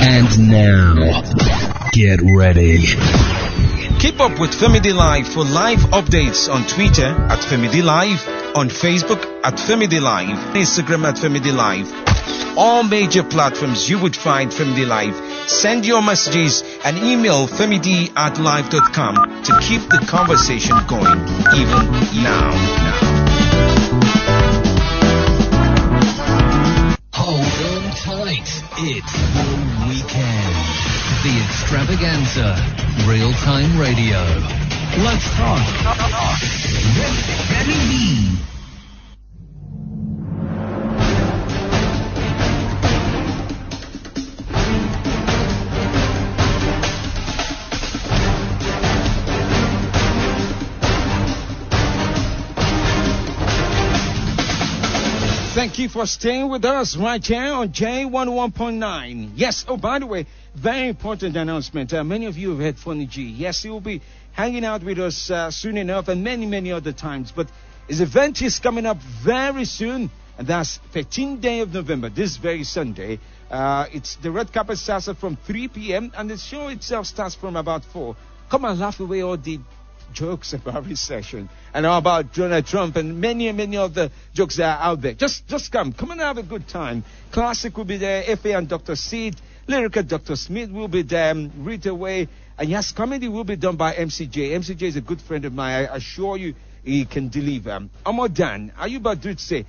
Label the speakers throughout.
Speaker 1: And now, get ready.
Speaker 2: Keep up with Femidlive for live updates on Twitter at Femidlive, on Facebook at Femidlive, Instagram at Femidlive. All major platforms you would find Femidlive. Send your messages and email femid@live.com to keep the conversation going even now.
Speaker 1: Hold on tight. It's the weekend. The extravaganza. Real-time radio. Let's talk. Ready be.
Speaker 2: Thank you for staying with us right here on J11.9. Yes, oh, by the way, very important announcement. Many of you have heard Funny G. Yes, he will be hanging out with us soon enough and many other times. But his event is coming up very soon, and that's 13th day of November, this very Sunday. It's the red carpet starts from 3 p.m. and the show itself starts from about 4. Come and laugh away all the jokes about recession and about Donald Trump and many of the jokes that are out there. Just come and have a good time. Classic will be there, FA and Dr. Seed, Lyrical Dr. Smith will be there, Rita Way, and yes, comedy will be done by MCJ. MCJ is a good friend of mine. I assure you he can deliver. Amodan, Ayuba Dutse,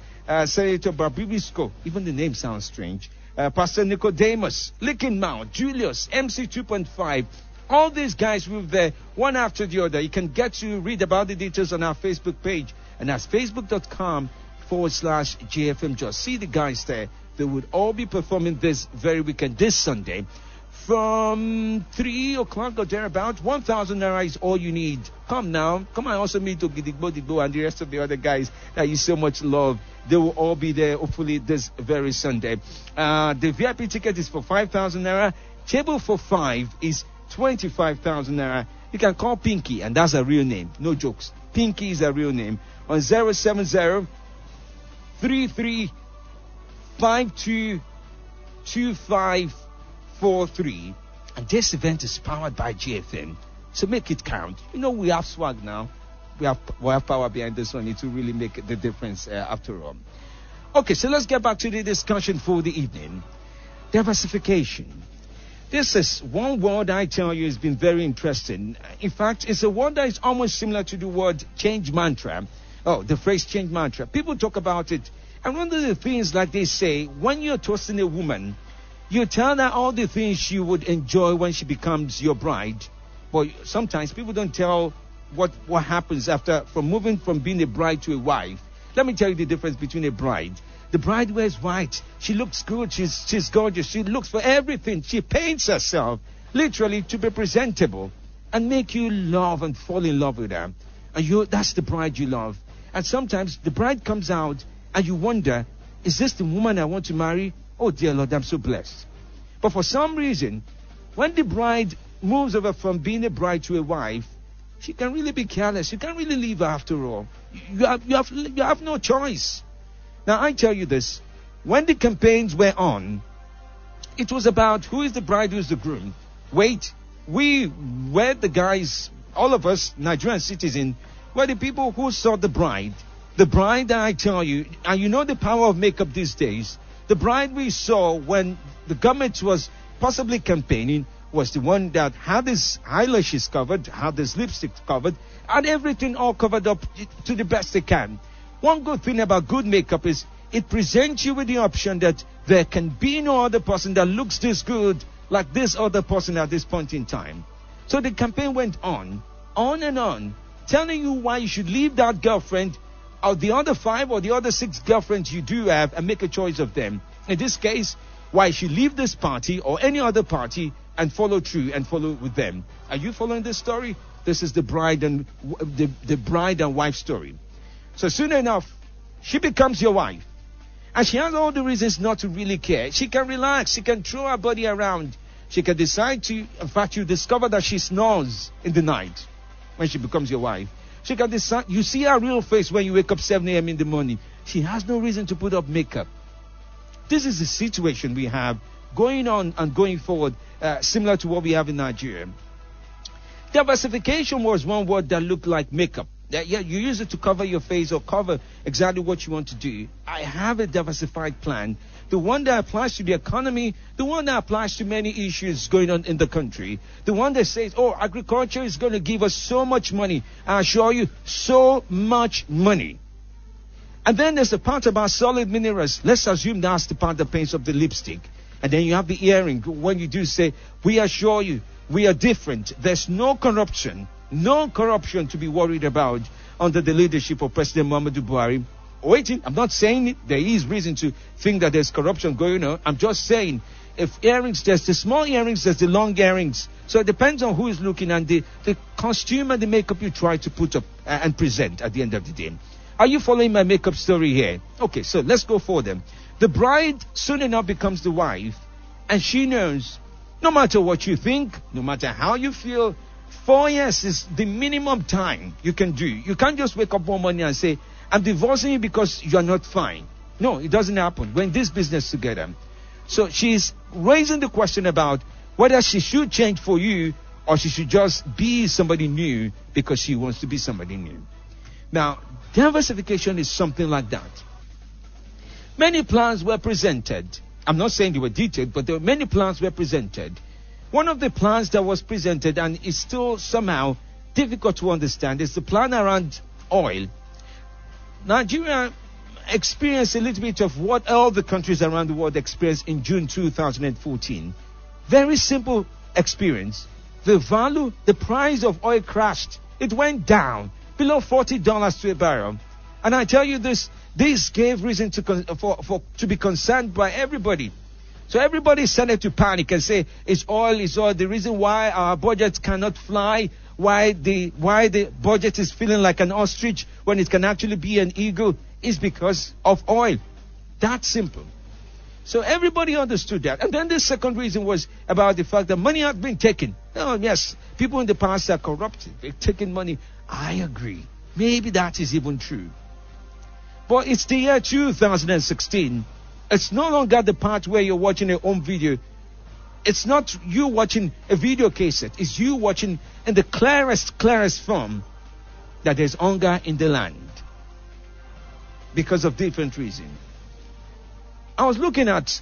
Speaker 2: Senator Babibisco, even the name sounds strange, Pastor Nicodemus, Licking Mount, Julius, MC 2.5, all these guys will be there one after the other. You can get to read about the details on our Facebook page. And that's facebook.com/JFM. Just see the guys there. They would all be performing this very weekend, this Sunday. From 3 o'clock or thereabout, 1,000 naira is all you need. Come now. Come and also meet Gidigbo and the rest of the other guys that you so much love. They will all be there, hopefully, this very Sunday. The VIP ticket is for 5,000 naira. Table for 5 is 25,000 naira. You can call Pinky, and that's a real name. No jokes. Pinky is a real name. On 070-3352-2543. And this event is powered by GFM. So make it count. You know, we have swag now. We have power behind this one. It will really make the difference after all. Okay, so let's get back to the discussion for the evening. Diversification. This is one word I tell you has been very interesting. In fact, it's a word that is almost similar to the word change mantra. Oh, the phrase change mantra. People talk about it. And one of the things, like they say, when you're toasting a woman, you tell her all the things she would enjoy when she becomes your bride. But sometimes people don't tell what happens from moving from being a bride to a wife. Let me tell you the difference between a bride. The bride wears white. She looks good. She's gorgeous. She looks for everything. She paints herself, literally, to be presentable and make you love and fall in love with her. And that's the bride you love. And sometimes the bride comes out and you wonder, is this the woman I want to marry? Oh, dear Lord, I'm so blessed. But for some reason, when the bride moves over from being a bride to a wife, she can really be careless. You can't really leave her after all. You have no choice. Now, I tell you this, when the campaigns were on, it was about who is the bride, who is the groom. Wait, we were the guys, all of us, Nigerian citizens, were the people who saw the bride. The bride that I tell you, and you know the power of makeup these days, the bride we saw when the government was possibly campaigning was the one that had his eyelashes covered, had his lipstick covered, and everything all covered up to the best they can. One good thing about good makeup is it presents you with the option that there can be no other person that looks this good like this other person at this point in time. So the campaign went on and on, telling you why you should leave that girlfriend or the other 5 or the other 6 girlfriends you do have and make a choice of them. In this case, why you should leave this party or any other party and follow through and follow with them. Are you following this story? This is the bride and wife story. So soon enough, she becomes your wife. And she has all the reasons not to really care. She can relax. She can throw her body around. She can decide to, in fact, you discover that she snores in the night when she becomes your wife. She can decide, you see her real face when you wake up 7 a.m. in the morning. She has no reason to put up makeup. This is the situation we have going on and going forward, similar to what we have in Nigeria. Diversification was one word that looked like makeup. Yeah, you use it to cover your face or cover exactly what you want to do. I have a diversified plan. The one that applies to the economy, the one that applies to many issues going on in the country. The one that says, oh, agriculture is going to give us so much money. I assure you, so much money. And then there's the part about solid minerals. Let's assume that's the part that paints up the lipstick. And then you have the earring. When you do say, we assure you, we are different. There's no corruption to be worried about under the leadership of President Muhammadu Buhari. Waiting, I'm not saying it. There is reason to think that there's corruption going on. I'm just saying, if earrings, there's the small earrings, there's the long earrings. So it depends on who is looking and the costume and the makeup you try to put up and present at the end of the day. Are you following my makeup story here? Okay, so let's go for them. The bride soon enough becomes the wife, and she knows no matter what you think, no matter how you feel, 4 years is the minimum time you can do. You can't just wake up one morning and say, I'm divorcing you because you're not fine. No, it doesn't happen. We're in this business together. So she's raising the question about whether she should change for you or she should just be somebody new because she wants to be somebody new. Now, diversification is something like that. Many plans were presented. I'm not saying they were detailed, but there were many plans were presented. One of the plans that was presented and is still somehow difficult to understand is the plan around oil. Nigeria experienced a little bit of what all the countries around the world experienced in June 2014. Very simple experience. The price of oil crashed. It went down below $40 to a barrel. And I tell you this gave reason to be concerned by everybody. So everybody started to panic and say, it's oil. The reason why our budget cannot fly, why the budget is feeling like an ostrich when it can actually be an eagle is because of oil. That's simple. So everybody understood that. And then the second reason was about the fact that money had been taken. Oh, yes, people in the past are corrupted. They've taken money. I agree. Maybe that is even true. But it's the year 2016. It's no longer the part where you're watching a home video. It's not you watching a video cassette. It's you watching in the clearest form that there's hunger in the land because of different reasons. I was looking at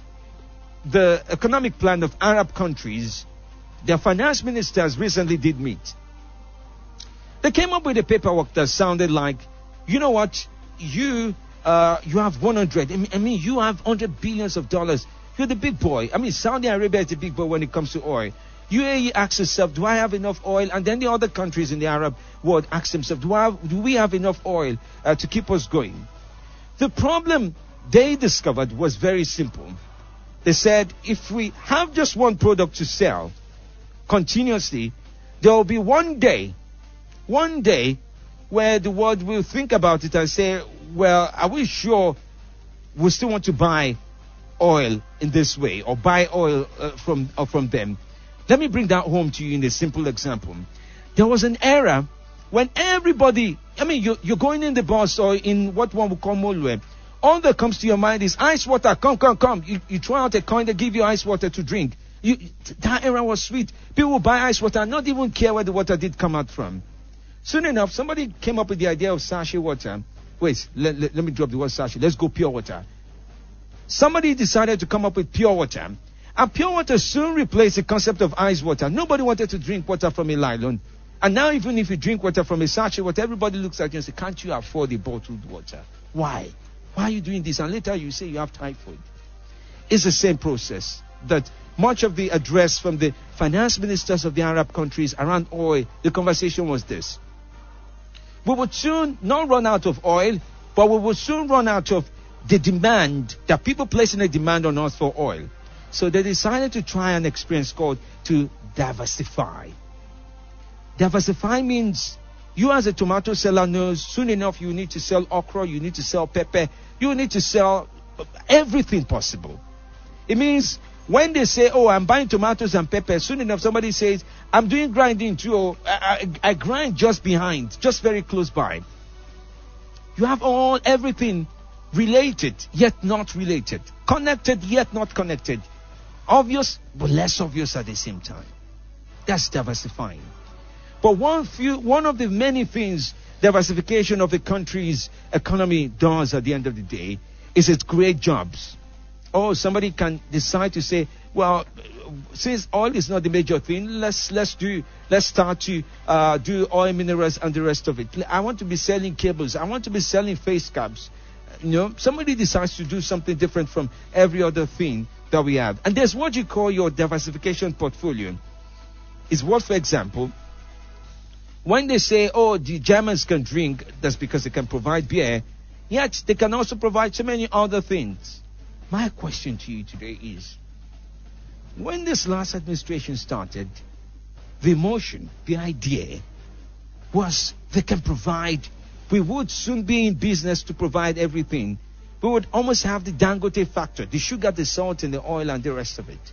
Speaker 2: the economic plan of Arab countries. Their finance ministers recently did meet. They came up with a paperwork that sounded like, you know what, you have 100. I mean, you have $100 billions. You're the big boy. I mean, Saudi Arabia is the big boy when it comes to oil. UAE asks itself, do I have enough oil? And then the other countries in the Arab world ask themselves, do we have enough oil to keep us going? The problem they discovered was very simple. They said, if we have just one product to sell continuously, there will be one day where the world will think about it and say, well, are we sure we still want to buy oil in this way or buy oil from them? Let me bring that home to you in a simple example. There was an era when everybody, I mean, you're going in the bus or in what one would call Molwe. All that comes to your mind is ice water, come. You throw out a coin, they give you ice water to drink. That era was sweet. People would buy ice water and not even care where the water did come out from. Soon enough, somebody came up with the idea of sachet water. Wait, let me drop the word sachet. Let's go pure water. Somebody decided to come up with pure water. And pure water soon replaced the concept of ice water. Nobody wanted to drink water from a nylon. And now even if you drink water from a sachet water, everybody looks at you and says, can't you afford the bottled water? Why? Why are you doing this? And later you say you have typhoid. It's the same process that much of the address from the finance ministers of the Arab countries around oil, the conversation was this. We would soon not run out of oil, but we would soon run out of the demand, that people placing a demand on us for oil. So they decided to try an experience called to diversify. Diversify means you as a tomato seller knows soon enough you need to sell okra, you need to sell pepper, you need to sell everything possible. It means when they say, oh, I'm buying tomatoes and peppers, soon enough somebody says, I'm doing grinding too. I grind just behind, just very close by. You have everything related, yet not related. Connected, yet not connected. Obvious, but less obvious at the same time. That's diversifying. But one of the many things diversification of a country's economy does at the end of the day is it creates jobs. Or somebody can decide to say, well, since oil is not the major thing, let's start to do oil, minerals, and the rest of it. I want to be selling cables. I want to be selling face caps. Somebody decides to do something different from every other thing that we have. And there's what you call your diversification portfolio. Is what, for example, when they say, oh, the Germans can drink, that's because they can provide beer, yet they can also provide so many other things. My question to you today is, when this last administration started, the emotion, the idea was they can provide, we would soon be in business to provide everything. We would almost have the Dangote factor, the sugar, the salt, and the oil, and the rest of it.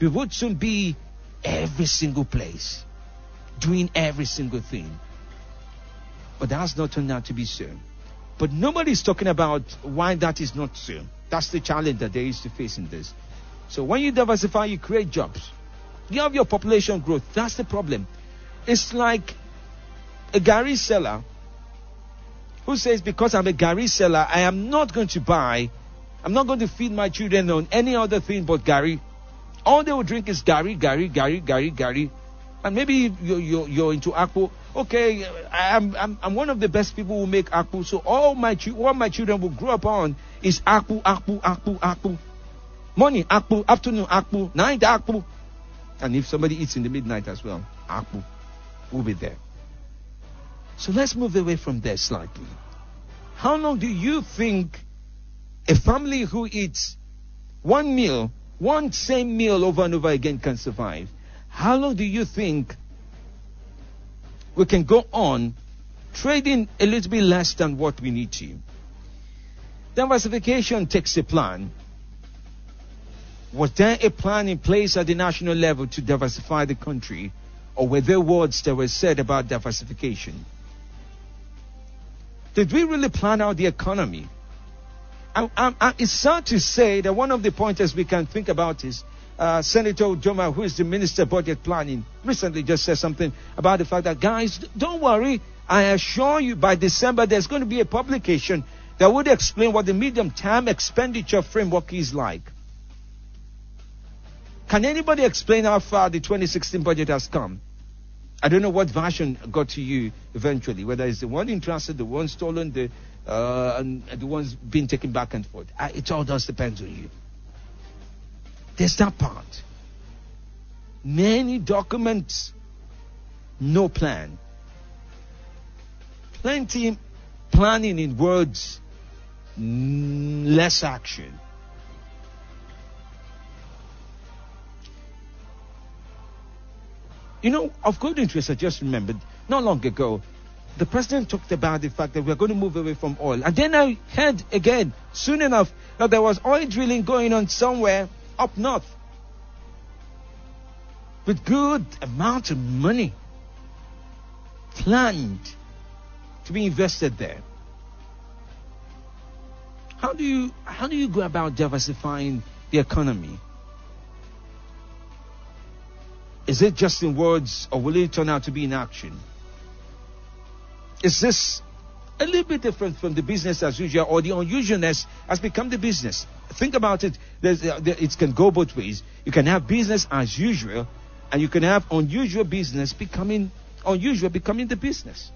Speaker 2: We would soon be every single place, doing every single thing. But that's not turned out to be so. But nobody's talking about why that is not so. That's the challenge that there is to face in this. So when you diversify, you create jobs. You have your population growth. That's the problem. It's like a Gary seller who says, because I'm a Gary seller, I am not going to feed my children on any other thing but Gary. All they will drink is Gary. And maybe you're into Akpu. Okay, I'm one of the best people who make Akpu. So all my children will grow up on is Akpu. Morning Akpu, afternoon Akpu, night Akpu. And if somebody eats in the midnight as well, Akpu will be there. So let's move away from there slightly. How long do you think a family who eats one same meal over and over again can survive? How long do you think we can go on trading a little bit less than what we need to? Diversification takes a plan. Was there a plan in place at the national level to diversify the country? Or were there words that were said about diversification? Did we really plan out the economy? It's sad to say that one of the pointers we can think about is Senator Ujoma, who is the Minister of Budget Planning, recently just said something about the fact that, guys, don't worry. I assure you by December there's going to be a publication that would explain what the medium-term expenditure framework is like. Can anybody explain how far the 2016 budget has come? I don't know what version got to you eventually, whether it's the one in transit, the one stolen, and the ones being taken back and forth. It all does depend on you. There's that part. Many documents, no plan. Plenty planning in words, less action. Of good interest, I just remembered, not long ago, the president talked about the fact that we're going to move away from oil. And then I heard again, soon enough, that there was oil drilling going on somewhere up north with good amount of money planned to be invested there. How do you go about diversifying the economy? Is it just in words, or will it turn out to be in action? Is this a little bit different from the business as usual, or the unusualness has become the business? Think about it. It can go both ways. You can have business as usual, and you can have unusual business becoming the business.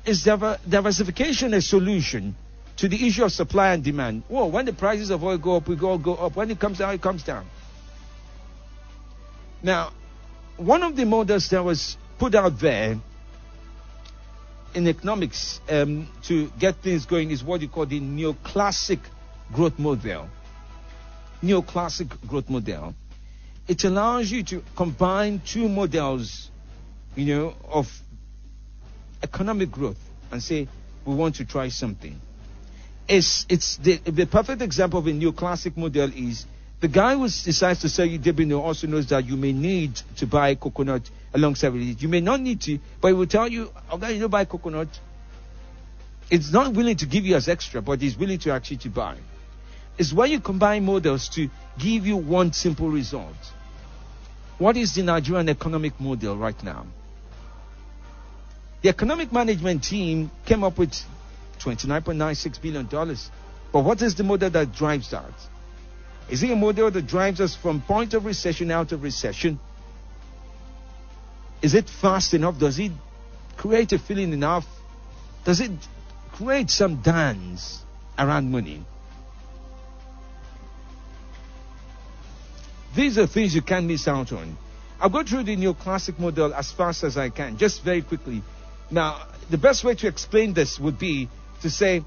Speaker 2: Is diversification a solution to the issue of supply and demand? Well, when the prices of oil go up, we go up. When it comes down, it comes down. Now, one of the models that was put out there in economics to get things going is what you call the neoclassic growth model. Neoclassic growth model. It allows you to combine two models, of economic growth and say, we want to try something. It's the perfect example of a neoclassic model is the guy who decides to sell you debino also knows that you may need to buy coconut alongside with it. You may not need to, but he will tell you, okay, you don't buy coconut. It's not willing to give you as extra, but he's willing to actually to buy. is when you combine models to give you one simple result. What is the Nigerian economic model right now? The economic management team came up with $29.96 billion. But what is the model that drives that? Is it a model that drives us from point of recession out of recession? Is it fast enough? Does it create a feeling enough? Does it create some dance around money? These are things you can't miss out on. I'll go through the neoclassic model as fast as I can, just very quickly. Now, the best way to explain this would be to say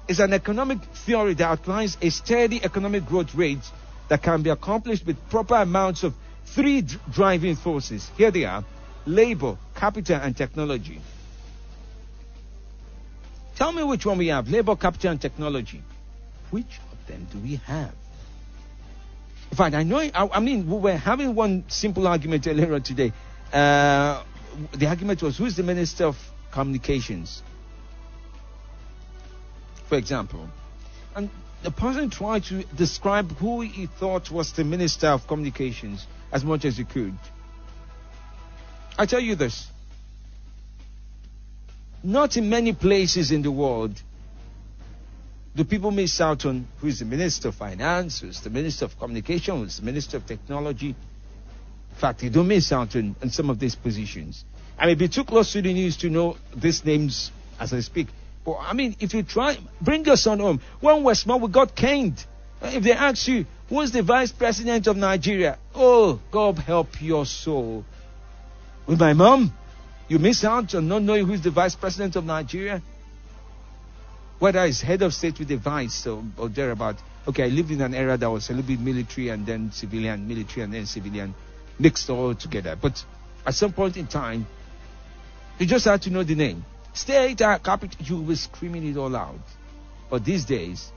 Speaker 2: it's an economic theory that outlines a steady economic growth rate that can be accomplished with proper amounts of three driving forces. Here they are: labor, capital, and technology. Tell me which one we have: labor, capital, and technology. Which of them do we have? In fact, we were having one simple argument earlier today. The argument was, who is the Minister of Communications, for example? And the person tried to describe who he thought was the Minister of Communications as much as he could. I tell you this. Not in many places in the world do people miss out on who is the Minister of Finance, who is the Minister of Communication, who is the Minister of Technology. In fact, they don't miss out on some of these positions. I may be too close to the news to know these names as I speak. But if you try, bring your son home. When we're small, we got caned. If they ask you, who's the Vice President of Nigeria? Oh, God help your soul. With my mom, you miss out on not knowing who's the Vice President of Nigeria? Whether it's head of state with a vice or thereabout. Okay, I lived in an era that was a little bit military and then civilian, military and then civilian, mixed all together. But at some point in time, you just had to know the name. State, capital, you were screaming it all out. But these days,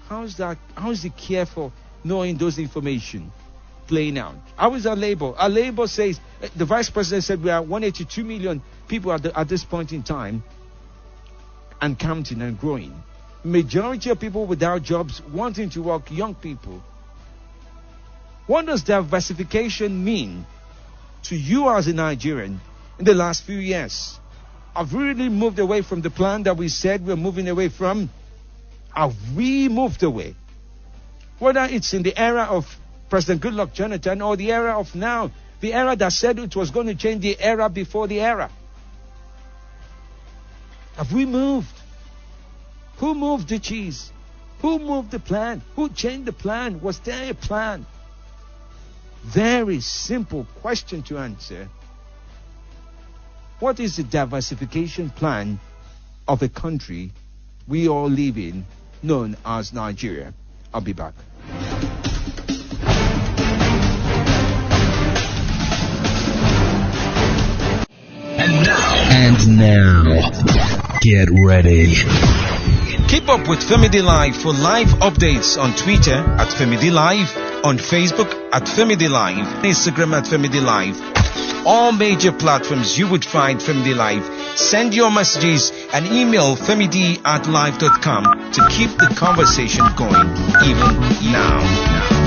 Speaker 2: how's the care for knowing those information playing out? How is our labor? Our labor says, the Vice President said we are 182 million people at this point in time and counting and growing. Majority of people without jobs, wanting to work, young people. What does diversification mean to you as a Nigerian in the last few years? Have we really moved away from the plan that we said we're moving away from? Have we moved away? Whether it's in the era of President Goodluck Jonathan or the era of now, the era that said it was going to change the era before the era. Have we moved? Who moved the cheese? Who moved the plan? Who changed the plan? Was there a plan? Very simple question to answer. What is the diversification plan of a country we all live in, known as Nigeria? I'll be back.
Speaker 1: And now, get ready.
Speaker 2: Keep up with Femidlive for live updates on Twitter at Femidlive, on Facebook at Femidlive, Instagram at Femidlive. All major platforms you would find Femidlive. Send your messages and email femid@live.com to keep the conversation going even now.